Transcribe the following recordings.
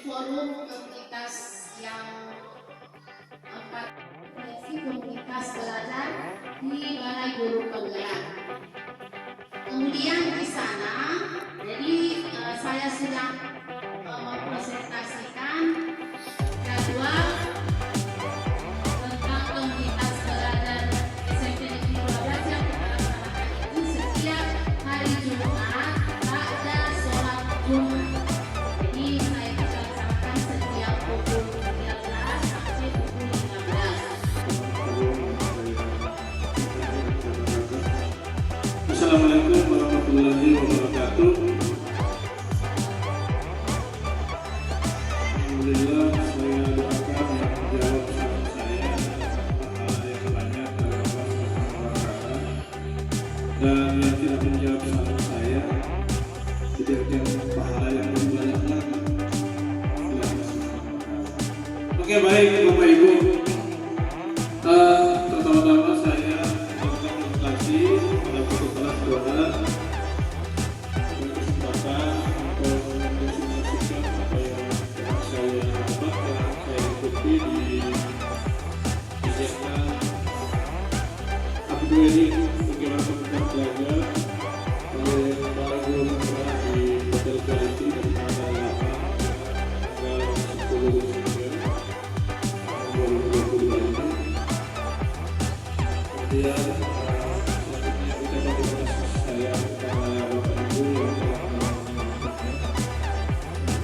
forum komunitas yang empat proyeksi komunitas belajar di Balai Guru Penggerak. Kemudian di sana, jadi saya sedang mempresentasikan jadwal tentang komunitas belajar SMP Negeri 12 yang kita laksanakan itu setiap hari Jumat pada sholat Jumat. Jadi saya akan laksanakan setiap pukul 13 sampai pukul 15. Assalamualaikum warahmatullahi wabarakatuh. Alhamdulillah, saya doakan yang menjawab saran saya pahala yang banyak dalam masyarakat, dan yang tidak menjawab saran saya diberikan pahala yang lebih banyak lagi. Oke, baik Bapak Ibu, pertama-tama saya mengucapkan terima kasih kepada Guru Kelas 12 kesempatan untuk menginformasikan apa yang telah saya dapatkan, saya ikuti di kegiatan upgrading bagaimana komunitas belajar oleh para guru penggerak di Hotel Quality dari tanggal 8 tanggal 10 Desember 2022 ini. Kemudian selanjutnya ucapan terima kasih saya kepada Bapak Ibu yang telah menontonnya,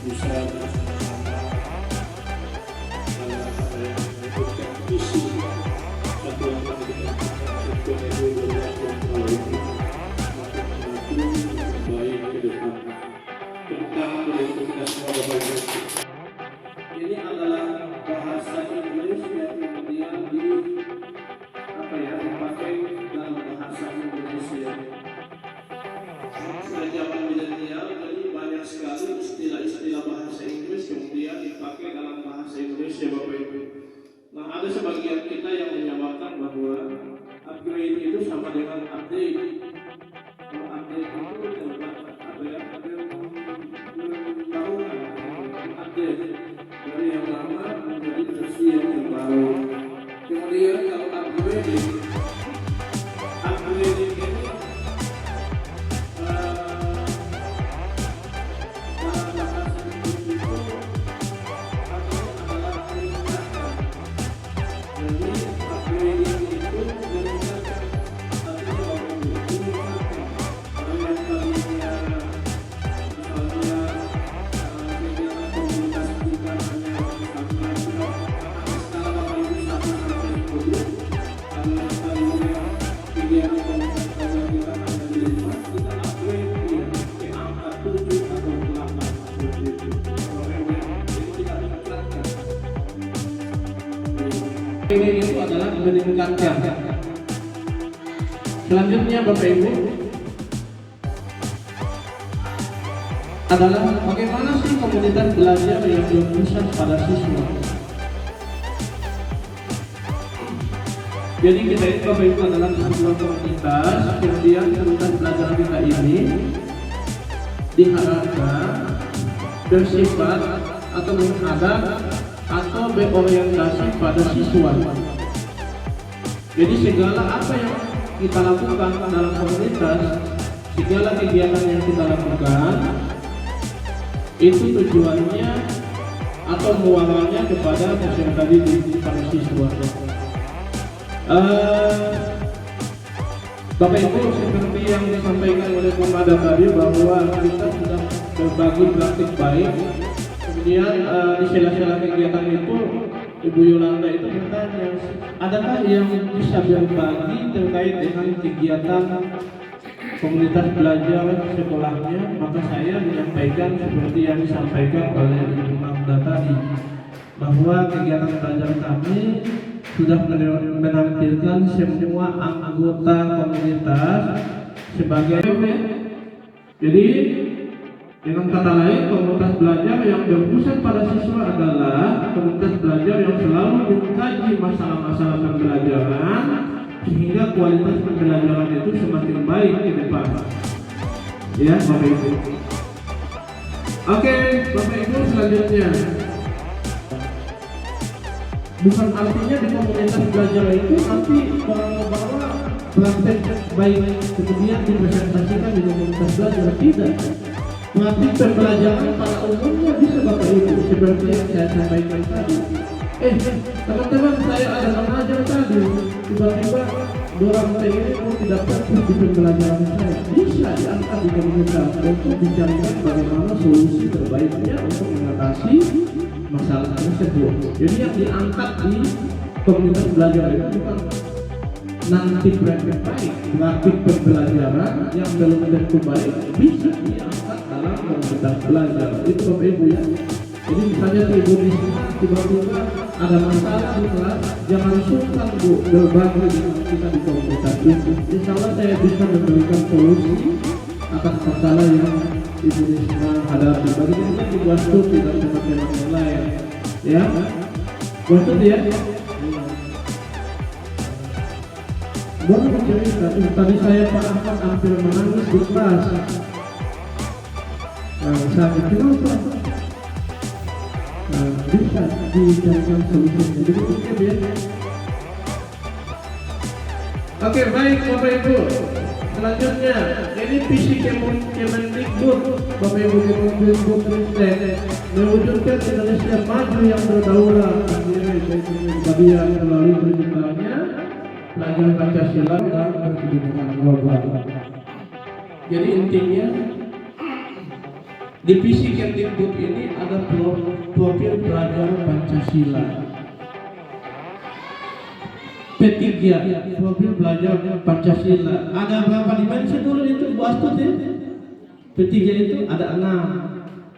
bisa bersama-sama dalam apa yang mengikutkan visi satuan pendidikan SMP Negeri 12 yang telah ini makin maju baik ke depan. Tentang untuk kita semua Bapak Ibu, ini adalah bahasa Inggris yang kemudian dipakai dalam bahasa Indonesia. Sudah zaman milenial, jadi banyak sekali istilah-istilah bahasa Inggris kemudian dipakai dalam bahasa Indonesia, Bapak Ibu. Nah, ada sebagian kita yang menyamakan bahwa upgrade itu sama dengan update. Kalau update itu update dari yang lama menjadi versi yang terbaru. Kemudian kalau upgrading ini dalam bahasa Inggris itu artinya adalah meningkatkan. Jadi upgrading itu meningkatkan, artinya bahwa meningkatkan. Kalau yang tadinya misalnya kegiatan komunitas bukan hanya misalnya skala Bapak Ibu 1 sampai 10. Kalau yang tadinya kegiatan komunitas belajar kita hanya 5, kita upgrade ke angka 7 atau 8 seperti itu. Jadi tidak meningkatkan. Ini itu adalah meningkatkan. Selanjutnya Bapak Ibu adalah bagaimana sih komunitas belajar yang berpusat pada siswa. Jadi kita ini Bapak Ibu adalah sebuah komunitas, kemudian komunitas belajar kita ini diharapkan bersifat atau menghadap atau berorientasi pada siswa. Jadi segala apa yang kita lakukan dalam komunitas, segala kegiatan yang kita lakukan itu tujuannya atau muaranya kepada peserta didik para siswa. Bapak Ibu, seperti yang disampaikan oleh Komada tadi bahwa kita sudah berbagi praktik baik. Kemudian di sela-sela kegiatan itu Ibu Yolanda itu bertanya, adakah yang bisa berbagi terkait dengan kegiatan komunitas belajar sekolahnya? Maka saya menyampaikan seperti yang disampaikan oleh Ibu Magda tadi, bahwa kegiatan belajar kami sudah menampilkan semua anggota komunitas sebagai. Jadi dengan kata lain, komunitas belajar yang berpusat pada siswa adalah komunitas belajar yang selalu mengkaji masalah-masalah pembelajaran sehingga kualitas pembelajaran itu semakin baik ke depan. Ya, Bapak Ibu. Oke, Bapak Ibu. selanjutnya, bukan artinya di komunitas belajar itu nanti bawa praktek baik kemudian dipresentasikan di komunitas belajar. Tidak, praktik pembelajaran pada umumnya bisa Bapak Ibu seperti yang saya sampaikan tadi. Teman-teman, saya ada mengajar tadi, tiba-tiba orang ini tidak fokus di pembelajaran saya, bisa diangkat di komunitas untuk dicarikan bagaimana solusi terbaiknya untuk mengatasi masalah tersebut. Jadi yang diangkat di komunitas belajar itu bukan nanti praktik baik, praktik pembelajaran yang belum tentu baik bisa diangkat dalam komunitas belajar. Itu Bapak Ibu ya. Jadi misalnya Ibu di sini tiba-tiba ada masalah di kelas, jangan sungkan Bu berbagi dengan kita di komunitas itu. Insya Allah saya bisa memberikan solusi atas masalah yang Ibu di sini hadapi. Bagaimana di Buastut dan teman-teman yang lain, ya? Buastut ya? Baru bercerita, tadi saya Pak Ahmad hampir menangis di kelas. Sakit kenapa? Bisa dicarikan solusinya. Jadi oke ya. Oke, baik Bapak Ibu. Selanjutnya, ini visi Kemendikbud Bapak Ibu Kemendikbud Ristek mewujudkan Indonesia maju yang berdaulat bagian melalui terciptanya pelajaran Pancasila dan berkebinekaan global. Jadi intinya di visi Kemdikbud ini ada profil pelajar Pancasila. P3 profil pelajar Pancasila. Ada berapa dimensi dulu itu Buastut ya? P3 itu ada 6.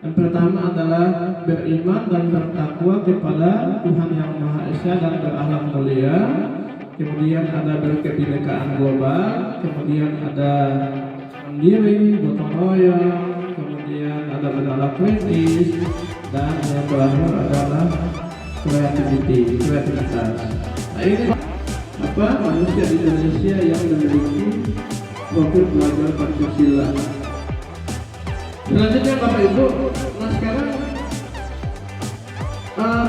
Yang pertama adalah beriman dan bertakwa kepada Tuhan Yang Maha Esa dan berakhlak mulia. Kemudian ada berkebinekaan global. Kemudian ada mandiri, gotong royong. Kemudian ada bernalar kritis, dan yang terakhir adalah kreativitas. Nah ini apa manusia di Indonesia yang memiliki profil pelajar Pancasila. Selanjutnya Bapak Ibu, nah sekarang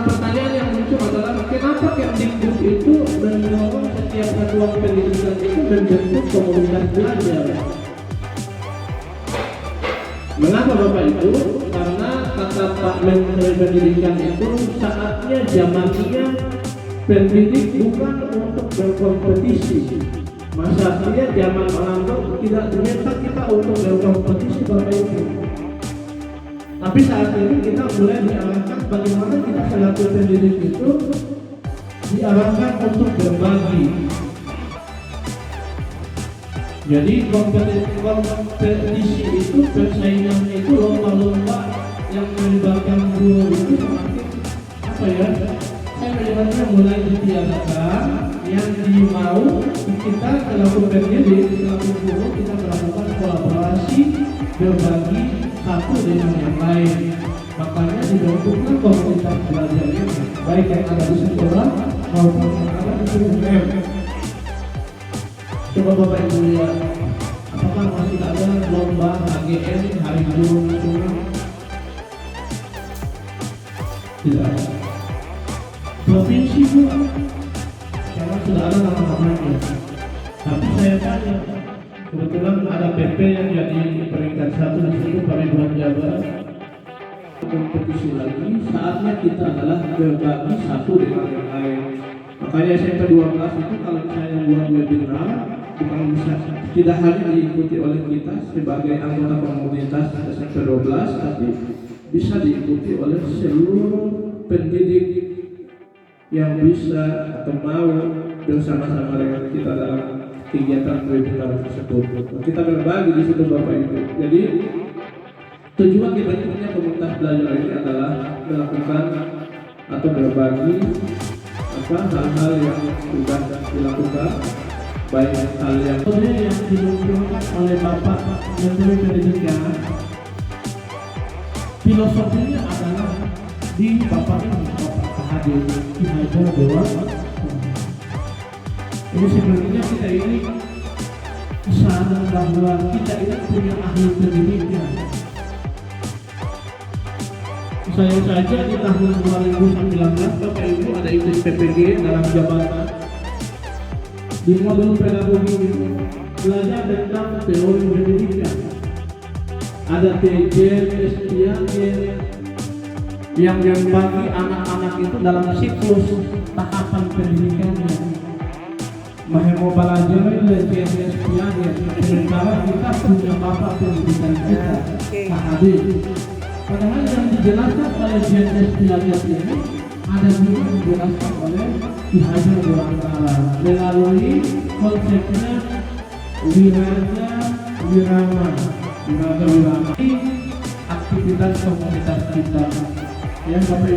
pertanyaan yang muncul adalah kenapa Kemdikbud itu mendorong setiap satuan pendidikan itu membentuk komunitas belajar? Mengapa Bapak Ibu? Karena kata Pak Menteri Pendidikan itu saatnya zamannya pendidik bukan untuk berkompetisi. Masanya zaman orang tua tidak ternyata kita untuk berkompetisi Bapak Ibu. Tapi saat ini kita mulai diarahkan bagaimana kita selaku pendidik itu diarahkan untuk berbagi. Jadi kompetisi itu persaingannya itu lomba-lomba yang melibatkan guru itu semakin apa ya? Saya melihatnya mulai ditiadakan yang dimau kita selaku pendidik, selaku guru kita melakukan kolaborasi berbagi satu dengan yang lain. Makanya dibentuklah komunitas belajar ini baik yang ada di sekolah maupun yang ada di UMM. Coba Bapak Ibu lihat, apakah masih ada lomba HGN Hari Guru Nasional? Tidak ada. Provinsi Bu, karena sudah ada nama-namanya. Tapi saya tanya, kebetulan ada PP yang jadi peringkat 1 di situ Pak Ridwan Jabar. Kompetisi lagi, saatnya kita adalah berbagi satu dengan yang lain. Makanya SMP 12 itu kalau saya buat webinar bukan bisa tidak hanya diikuti oleh kita sebagai anggota komunitas SMP 12, tapi bisa diikuti oleh seluruh pendidik yang bisa atau mau bersama-sama dengan kita dalam kegiatan webinar tersebut. Kita berbagi di situ Bapak Ibu. Jadi tujuan dibentuknya komunitas belajar ini adalah melakukan atau berbagi hal-hal yang sudah dilakukan, baik hal yang dimunculkan oleh Bapak Menteri Pendidikan. Filosofinya adalah di Bapak ini, Bapak Hadir Ki Hajar Dewantara. Ini sebenarnya kita ini sadar bahwa kita ini punya ahli pendidikan. Saya saja di tahun 2019 Bapak Ibu ada ikut PPG dalam jabatan. Di modul pedagogi ini belajar tentang teori pendidikan. Ada TJ, SPIAG yang membagi anak-anak itu dalam siklus tahapan pendidikannya. Mahemo belajar TJ, SPIAG sementara kita punya bapak pendidikan kita, Pak Hadi. Padahal yang dijelaskan oleh JNS Piaget ini ada juga dijelaskan oleh Ki Hajar Dewantara melalui konsepnya wiraja wirama. Ini aktivitas komunitas kita yang Bapak